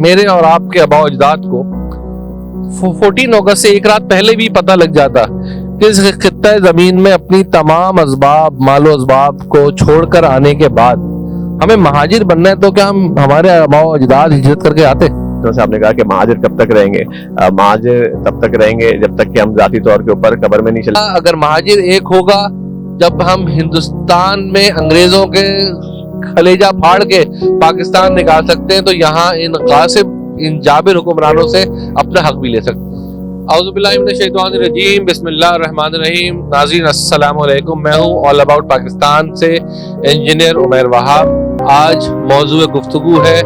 میرے اور آپ کے آباء و اجداد کو 14 اگست سے ایک رات پہلے بھی پتہ لگ جاتا کہ اس خطہ زمین میں اپنی تمام اسباب مال و اسباب کو چھوڑ کر آنے کے بعد ہمیں مہاجر بننا ہے، تو کیا ہمارے آباء و اجداد ہجرت کر کے آتے؟ جیسے آپ نے کہا کہ مہاجر کب تک رہیں گے؟ مہاجر تب تک رہیں گے جب تک کہ ہم ذاتی طور کے اوپر قبر میں نہیں چلے. اگر مہاجر ایک ہوگا جب ہم ہندوستان میں انگریزوں کے کلیجہ پھاڑ کے پاکستان نکال سکتے ہیں، تو یہاں ان غاصب ان جابر حکمرانوں سے اپنا حق بھی لے سکتے ہیں. اعوذ باللہ من الشیطان الرجیم، بسم اللہ الرحمن الرحیم. ناظرین السلام علیکم، میں ہوں آل اباؤٹ پاکستان سے انجینئر عمیر وہاب. آج موضوع گفتگو ہے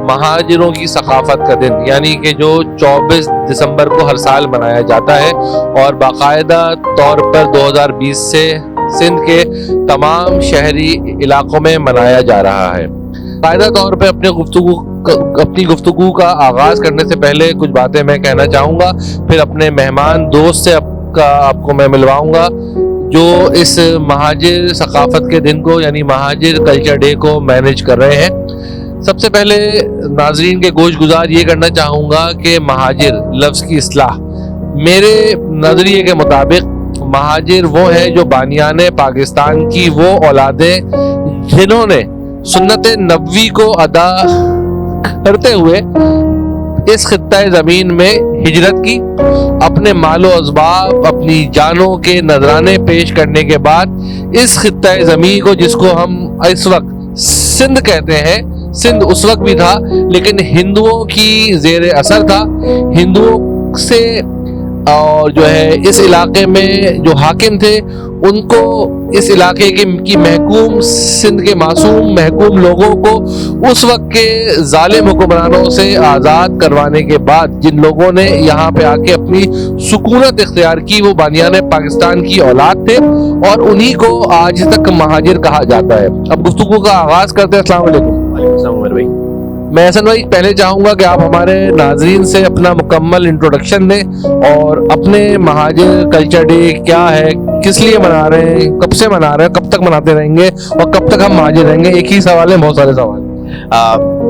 مہاجروں کی ثقافت کا دن، یعنی کہ جو 24 دسمبر کو ہر سال منایا جاتا ہے اور باقاعدہ طور پر 2020 سے سندھ کے تمام شہری علاقوں میں منایا جا رہا ہے. باقاعدہ طور پہ اپنی گفتگو کا آغاز کرنے سے پہلے کچھ باتیں میں کہنا چاہوں گا، پھر اپنے مہمان دوست سے آپ کو میں ملواؤں گا جو اس مہاجر ثقافت کے دن کو یعنی مہاجر کلچر ڈے کو مینیج کر رہے ہیں. سب سے پہلے ناظرین کے گوش گزار یہ کرنا چاہوں گا کہ مہاجر لفظ کی اصطلاح میرے نظریے کے مطابق مہاجر وہ ہیں جو بانیان پاکستان کی وہ اولادیں جنہوں نے سنت نبوی کو ادا کرتے ہوئے اس خطہ زمین میں ہجرت کی، اپنے مال و اسباب اپنی جانوں کے نذرانے پیش کرنے کے بعد اس خطہ زمین کو، جس کو ہم اس وقت سندھ کہتے ہیں، سندھ اس وقت بھی تھا لیکن ہندوؤں کی زیر اثر تھا، ہندوؤں سے اور جو ہے اس علاقے میں جو حاکم تھے ان کو اس علاقے کی محکوم سندھ کے معصوم محکوم لوگوں کو اس وقت کے ظالم حکمرانوں سے آزاد کروانے کے بعد جن لوگوں نے یہاں پہ آ کے اپنی سکونت اختیار کی وہ بانیان پاکستان کی اولاد تھے اور انہی کو آج تک مہاجر کہا جاتا ہے. اب گفتگو کا آغاز کرتے ہیں. السلام علیکم. وعلیکم السلام عمر بھائی. میں احسن بھائی پہلے چاہوں گا کہ آپ ہمارے ناظرین سے اپنا مکمل انٹروڈکشن دیں اور اپنے مہاجر کلچر ڈے کیا ہے، کس لیے منا رہے ہیں، کب سے منا رہے ہیں، کب تک مناتے رہیں گے اور کب تک ہم مہاجر رہیں گے. ایک ہی سوال ہے، بہت سارے سوال.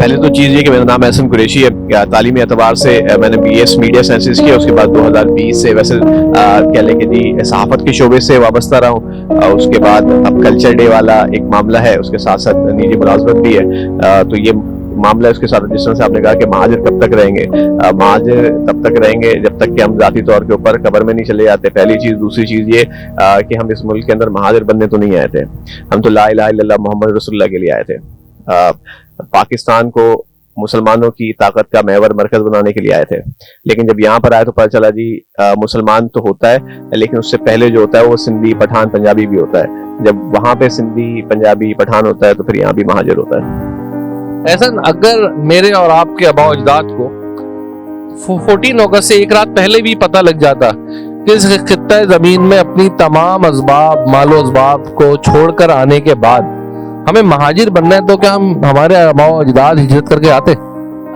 پہلے تو چیز یہ کہ میرا نام احسن قریشی ہے. تعلیمی اعتبار سے میں نے بی ایس میڈیا سائنسز کیا، اس کے بعد 2020 سے ویسے کہہ لیں کہ جی صحافت کے شعبے سے وابستہ رہا ہوں. اس کے بعد اب کلچر ڈے والا ایک معاملہ ہے، اس کے ساتھ ساتھ نجی ملازمت بھی ہے. تو یہ معاملہ ہے اس کے ساتھ جس طرح سے آپ نے کہا کہ مہاجر کب تک رہیں گے. مہاجر تب تک رہیں گے جب تک کہ ہم ذاتی طور کے اوپر قبر میں نہیں چلے جاتے. پہلی چیز. دوسری چیز یہ کہ ہم اس ملک کے اندر مہاجر بننے تو نہیں آئے تھے، ہم تو لا الہ الا اللہ محمد رسول اللہ کے لیے آئے تھے. پاکستان کو مسلمانوں کی طاقت کا محور مرکز بنانے کے لیے آئے تھے، لیکن جب یہاں پر آئے تو پتہ چلا جی مسلمان تو ہوتا ہے لیکن اس سے پہلے جو ہوتا ہے وہ سندھی پٹھان پنجابی بھی ہوتا ہے. جب وہاں پہ سندھی پنجابی پٹھان ہوتا ہے تو پھر یہاں بھی مہاجر ہوتا ہے. احسن، اگر میرے اور آپ کے آباء و اجداد کو 14 اگست سے ایک رات پہلے بھی پتہ لگ جاتا کہ اس خطہ زمین میں اپنی تمام اسباب مال و اسباب کو چھوڑ کر آنے کے بعد ہمیں مہاجر بننا ہے، تو کیا ہمارے آباء و اجداد ہجرت کر کے آتے؟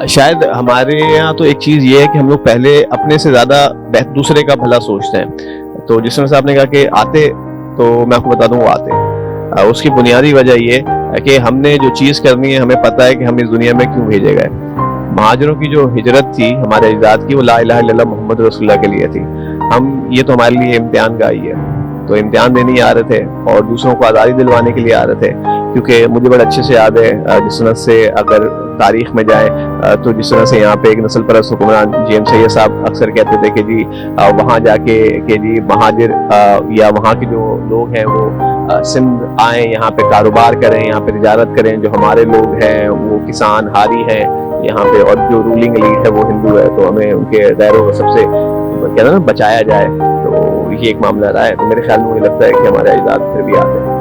شاید ہمارے یہاں تو ایک چیز یہ ہے کہ ہم لوگ پہلے اپنے سے زیادہ دوسرے کا بھلا سوچتے ہیں. تو جس طرح سے آپ نے کہا کہ آتے، تو میں آپ کو بتا دوں وہ آتے. اس کی بنیادی وجہ یہ کہ ہم نے جو چیز کرنی ہے، ہمیں پتہ ہے کہ ہم اس دنیا میں کیوں بھیجے گئے. مہاجروں کی جو ہجرت تھی ہمارے اجداد کی، وہ لا الہ الا اللہ محمد رسول اللہ کے لیے تھی. یہ تو ہمارے لیے امتحان کا ہی ہے. تو امتحان دینے ہی آ رہے تھے اور دوسروں کو آزادی دلوانے کے لیے آ رہے تھے. کیونکہ مجھے بڑا اچھے سے یاد ہے جس طرح سے اگر تاریخ میں جائیں تو جس طرح سے یہاں پہ ایک نسل پرست حکمران جی ایم سید صاحب اکثر کہتے تھے کہ جی وہاں جا کے کہ جی مہاجر یا وہاں کے جو لوگ ہیں وہ سندھ آئیں، یہاں پہ کاروبار کریں، یہاں پہ تجارت کریں. جو ہمارے لوگ ہیں وہ کسان ہاری ہیں یہاں پہ، اور جو رولنگ ایلیٹ ہے وہ ہندو ہے، تو ہمیں ان کے غیروں سب سے کہتے ہیں نا بچایا جائے. تو یہ ایک معاملہ رہا ہے. تو میرے خیال میں مجھے لگتا ہے کہ ہمارے اجداد پھر بھی آتے ہیں.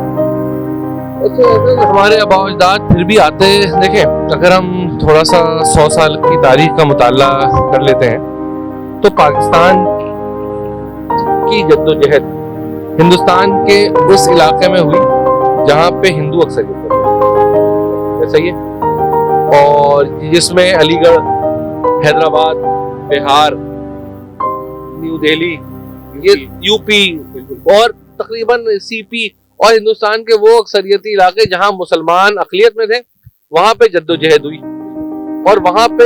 ہمارے آباء و اجداد پھر بھی آتے. دیکھیں، اگر ہم تھوڑا سا 100 سال کی تاریخ کا مطالعہ کر لیتے ہیں تو پاکستان کی جدوجہد ہندوستان کے اس علاقے میں ہوئی جہاں پہ ہندو اکثریت ہے، صحیح ہے، اور جس میں علی گڑھ، حیدرآباد، بہار، نیو دہلی، یہ یو پی اور تقریباً سی پی اور ہندوستان کے وہ اکثریتی علاقے جہاں مسلمان اقلیت میں تھے، وہاں پہ جدوجہد ہوئی اور وہاں پہ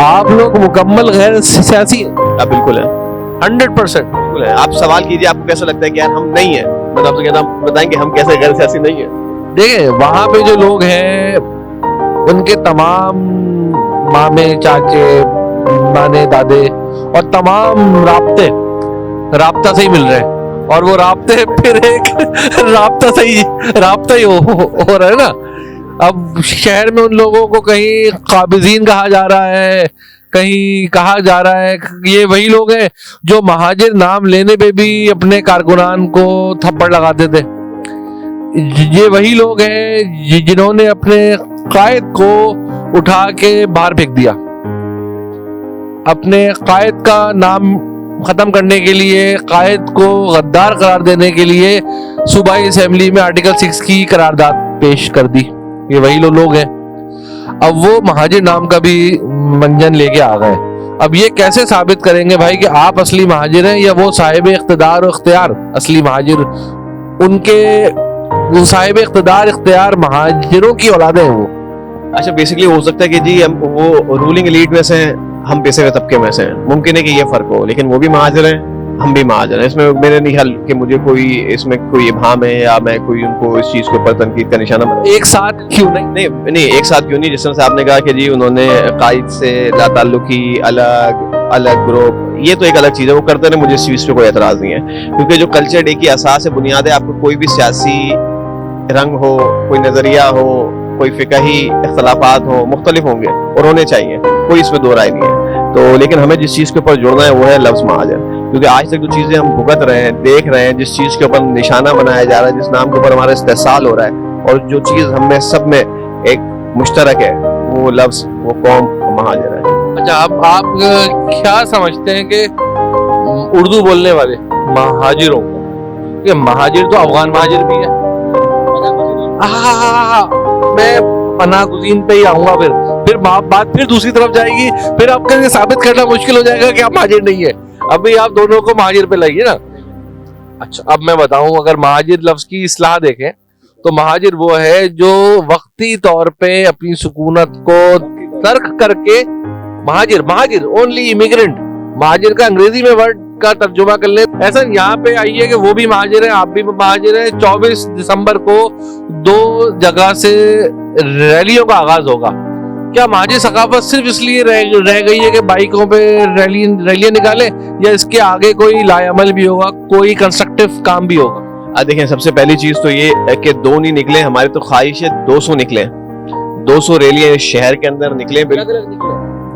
آپ لوگ مکمل غیر سیاسی ہیں؟ بالکل ہے، 100%. بالکل ہے. آپ سوال کیجیے آپ کو کیسا لگتا ہے کہ یار ہم نہیں ہیں، میں آپ سے کہتا ہوں بتائیں گے ہم کیسے غیر سیاسی نہیں ہیں. دیکھیں وہاں پہ جو لوگ ہیں ان کے تمام مامے چاچے نانے دادے اور تمام رابطہ سے ہی مل رہے ہیں، اور وہ رابطے پھر ایک رابطہ ہی ہو رہا ہے نا. اب شہر میں ان لوگوں کو کہیں قابضین کہا جا رہا ہے، کہیں کہا جا رہا ہے. یہ وہی لوگ ہیں جو مہاجر نام لینے پہ بھی اپنے کارکنان کو تھپڑ لگاتے تھے. یہ وہی لوگ ہیں جنہوں نے اپنے قائد کو اٹھا کے باہر پھینک دیا. اپنے قائد کا نام ختم کرنے کے لیے، قائد کو غدار قرار دینے کے لیے صوبائی اسمبلی میں آرٹیکل 6 کی قرارداد پیش کر دی. یہ وہی لوگ ہیں. اب وہ مہاجر نام کا بھی منجن لے کے آ گئے. اب یہ کیسے ثابت کریں گے بھائی کہ آپ اصلی مہاجر ہیں یا وہ صاحب اقتدار و اختیار اصلی مہاجر؟ ان کے صاحب اقتدار اختیار مہاجروں کی اولادیں ہیں وہ. اچھا بیسکلی ہو سکتا ہے کہ جی ہم وہ رولنگ ایلیٹ میں سے ہیں، ہم پیسے کے طبقے میں سے ہیں، ممکن ہے کہ یہ فرق ہو، لیکن وہ بھی مہاجر ہیں ہم بھی مہاجر ہیں. اس میں میرے نہیں خیال کہ مجھے اس میں کوئی ابہام ہے یا میں کوئی ان کو اس چیز کے اوپر تنقید کا نشانہ بنا. ایک ساتھ کیوں نہیں ایک ساتھ کیوں نہیں؟ جس طرح سے آپ نے کہا کہ جی انہوں نے قائد سے لا تعلقی، الگ گروپ، یہ تو ایک الگ چیز ہے، وہ کرتے ہیں، مجھے اس چیز پہ کوئی اعتراض نہیں ہے، کیونکہ جو کلچر ڈے کی اساس ہے، بنیاد ہے، آپ کو کوئی بھی سیاسی رنگ ہو، کوئی نظریہ ہو، کوئی فقہی اختلافات ہوں، مختلف ہوں گے اور ہونے چاہیے، کوئی اس میں دو رائے نہیں ہے. تو لیکن ہمیں جس چیز کے اوپر جوڑنا ہے وہ ہے لفظ مہاجر، کیونکہ آج تک جو چیزیں ہم بھگت رہے ہیں، دیکھ رہے ہیں، جس چیز کے اوپر نشانہ بنایا جا رہا ہے، جس نام کے اوپر ہمارا استحصال ہو رہا ہے، اور جو چیز ہم میں سب میں ایک مشترک ہے، وہ لفظ، وہ قوم مہاجر ہے. اچھا اب آپ کیا سمجھتے ہیں کہ اردو بولنے والے مہاجروں کو، کہ مہاجر تو افغان مہاجر بھی ہے، میں پناہ گزین پہ ہی آؤں گا، پھر بات پھر دوسری طرف جائے گی، پھر آپ کا یہ ثابت کرنا مشکل ہو جائے گا کہ آپ مہاجر نہیں ہے. ابھی آپ دونوں کو مہاجر پہ لائیے نا. اچھا اب میں بتاؤں، اگر مہاجر لفظ کی اصطلاح دیکھیں تو مہاجر وہ ہے جو وقتی طور پہ اپنی سکونت کو ترک کر کے، مہاجر اونلی امیگرینٹ. مہاجر کا انگریزی میں ورڈ کا ترجمہ کر لیں ایسا. یہاں پہ آئیے کہ وہ بھی مہاجر ہیں، آپ بھی مہاجر ہیں. 24 دسمبر کو 2 جگہ سے ریلیوں کا آغاز ہوگا. کیا مہاجر ثقافت صرف اس لیے رہ گئی ہے کہ بائکوں پہ ریلیاں نکالیں، یا اس کے آگے کوئی لائے عمل بھی ہوگا، کوئی کنسٹرکٹیو کام بھی ہوگا؟ دیکھیں سب سے پہلی چیز تو یہ ہے کہ 2 نہیں نکلے، ہماری تو خواہش ہے 200 نکلے، 200 ریلیاں شہر کے اندر نکلیں.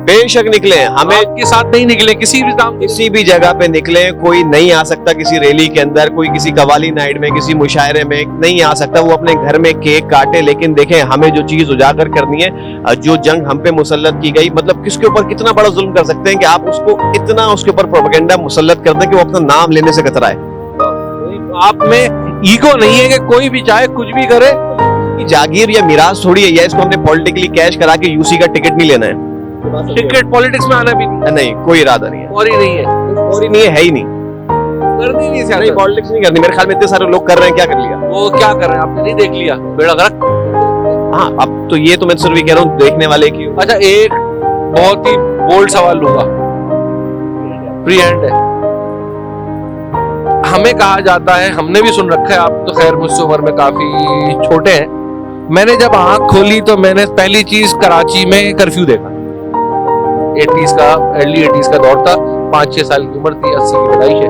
بے شک نکلے، ہمیں کے ساتھ نہیں نکلے، کسی بھی جگہ پہ نکلے. کوئی نہیں آ سکتا کسی ریلی کے اندر، کوئی کسی قوالی نائٹ میں، کسی مشاعرے میں نہیں آ سکتا. وہ اپنے گھر میں کیک کاٹے. لیکن دیکھیں ہمیں جو چیز اجاگر کرنی ہے، جو جنگ ہم پہ مسلط کی گئی، مطلب کس کے اوپر کتنا بڑا ظلم کر سکتے ہیں کہ آپ اس کو اتنا اس کے اوپر پروپیگنڈا مسلط کر دیں کہ وہ اپنا نام لینے سے کترائے. آپ میں ایگو نہیں ہے کہ کوئی بھی چاہے کچھ بھی کرے؟ جاگیر یا میراث تھوڑی ہے، یا اس کو ہم نے پولیٹیکلی کیش کرا کے یوسی کا ٹکٹ نہیں لینا ہے. ٹکٹ پالیٹکس میں آنا بھی نہیں، کوئی ارادہ نہیں ہے، فوری نہیں ہے، فوری نہیں ہے ہی نہیں، کرنی نہیں نہیں پالیٹکس نہیں کرنی. میرے خیال میں اتنے سارے لوگ کر رہے ہیں، کیا کر لیا وہ کیا کر رہے ہیں آپ نے نہیں دیکھ لیا بیڑا غرق. ہاں اب تو یہ تو میں صرف یہ کہہ رہا ہوں دیکھنے والے کی. اچھا ایک بہت ہی بولڈ سوال لوں گا، فری ہینڈ ہے. ہمیں کہا جاتا ہے، ہم نے بھی سن رکھا ہے، آپ تو خیر مجھ سے عمر میں کافی چھوٹے ہیں، میں نے جب آنکھ کھولی تو میں نے پہلی چیز کراچی میں کرفیو دیکھا. 80s کا ارلی 80s کا دور تھا، 5-6 سال کی عمر تھی، 80 کی پیدائش ہے.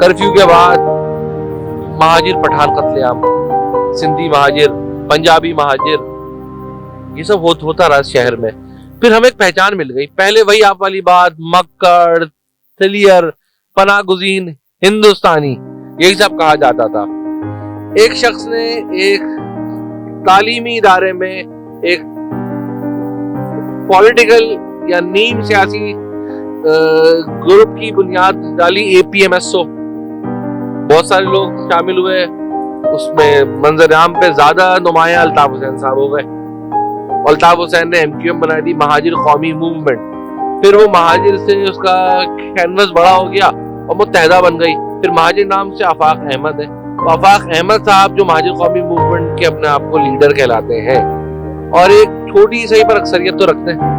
کرفیو کے بعد مہاجر پٹھان قتل عام، سندھی مہاجر، پنجابی مہاجر، یہ سب ہوتا رہا شہر میں. پھر ہمیں ایک پہچان مل گئی. پہلے وہی آپ والی بات، مکڑ، تھلیئر، پناہ گزین، ہندوستانی، یہی سب کہا جاتا تھا. ایک شخص نے ایک تعلیمی ادارے میں ایک پولیٹیکل یا نیم سیاسی گروپ کی بنیاد ڈالی، APMSO. بہت سارے لوگ شامل ہوئے اس میں. منظر عام پہ زیادہ نمایاں الطاف حسین صاحب ہو گئے. الطاف حسین نے MQM بنا دی، مہاجر قومی موومنٹ. پھر وہ مہاجر سے اس کا کینوس بڑا ہو گیا اور متحدہ بن گئی. پھر مہاجر نام سے آفاق احمد ہے. آفاق احمد صاحب جو مہاجر قومی موومنٹ کے اپنے آپ کو لیڈر کہلاتے ہیں، اور ایک چھوٹی صحیح پر اکثریت تو رکھتے ہیں.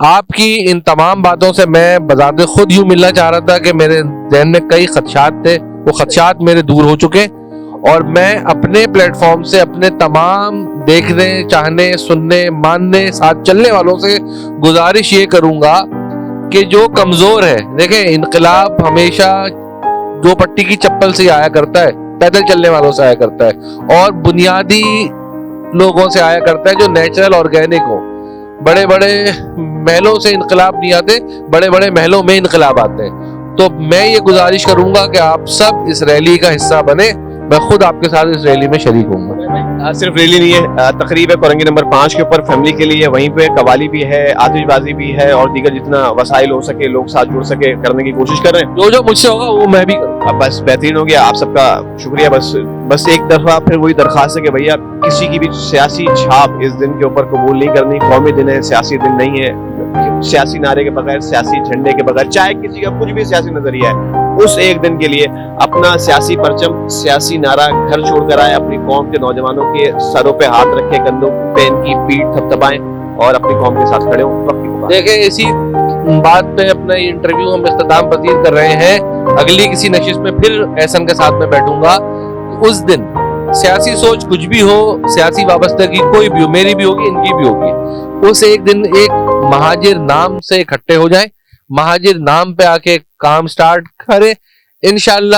آپ کی ان تمام باتوں سے میں بذات خود یوں ملنا چاہ رہا تھا کہ میرے ذہن میں کئی خدشات تھے، وہ خدشات میرے دور ہو چکے، اور میں اپنے پلیٹ فارم سے اپنے تمام دیکھنے، چاہنے، سننے، ماننے، ساتھ چلنے والوں سے گزارش یہ کروں گا کہ جو کمزور ہے، دیکھیں انقلاب ہمیشہ دو پٹی کی چپل سے آیا کرتا ہے، پیدل چلنے والوں سے آیا کرتا ہے، اور بنیادی لوگوں سے آیا کرتا ہے جو نیچرل آرگینک ہو. بڑے بڑے محلوں سے انقلاب نہیں آتے، بڑے بڑے محلوں میں انقلاب آتے ہیں. تو میں یہ گزارش کروں گا کہ آپ سب اس ریلی کا حصہ بنے. میں خود آپ کے ساتھ اس ریلی میں شریک ہوں گا. صرف ریلی نہیں ہے، تقریب ہے کورنگی نمبر 5 کے اوپر فیملی کے لیے، وہیں پہ قوالی بھی ہے، آتش بازی بھی ہے، اور دیگر جتنا وسائل ہو سکے لوگ ساتھ جڑ سکے کرنے کی کوشش کر رہے ہیں. جو مجھ سے ہوگا وہ میں بھی کروں گا. بس بہترین ہو گیا، آپ سب کا شکریہ. بس ایک دفعہ پھر وہی درخواست ہے کہ بھیا کسی کی بھی سیاسی چھاپ اس دن کے اوپر قبول نہیں کرنی. قومی دن ہے، سیاسی دن نہیں ہے. سیاسی نعرے کے بغیر، سیاسی جھنڈے کے بغیر، چاہے کسی کا کچھ بھی سیاسی نظریہ ہے، اس ایک دن کے لیے اپنا سیاسی پرچم، سیاسی نعرہ گھر چھوڑ کر آئے، اپنی قوم کے نوجوانوں کے سروں پہ ہاتھ رکھے، کندھوں پہ ان کی پیٹھ تھپتھپائیں اور اپنی قوم کے ساتھ کھڑے ہوں. دیکھیں اسی بات پہ اپنا یہ انٹرویو ہم اختتام پذیر کر رہے ہیں. اگلی کسی نشست میں پھر احسن کے ساتھ میں بیٹھوں گا. اس دن سیاسی سوچ کچھ بھی ہو، سیاسی وابستگی کوئی بھی ہو، میری بھی ہوگی، ان کی بھی ہوگی، اس ایک دن ایک مہاجر نام سے اکٹھے ہو جائیں، مہاجر نام پہ آ کے کام سٹارٹ کریں. انشاءاللہ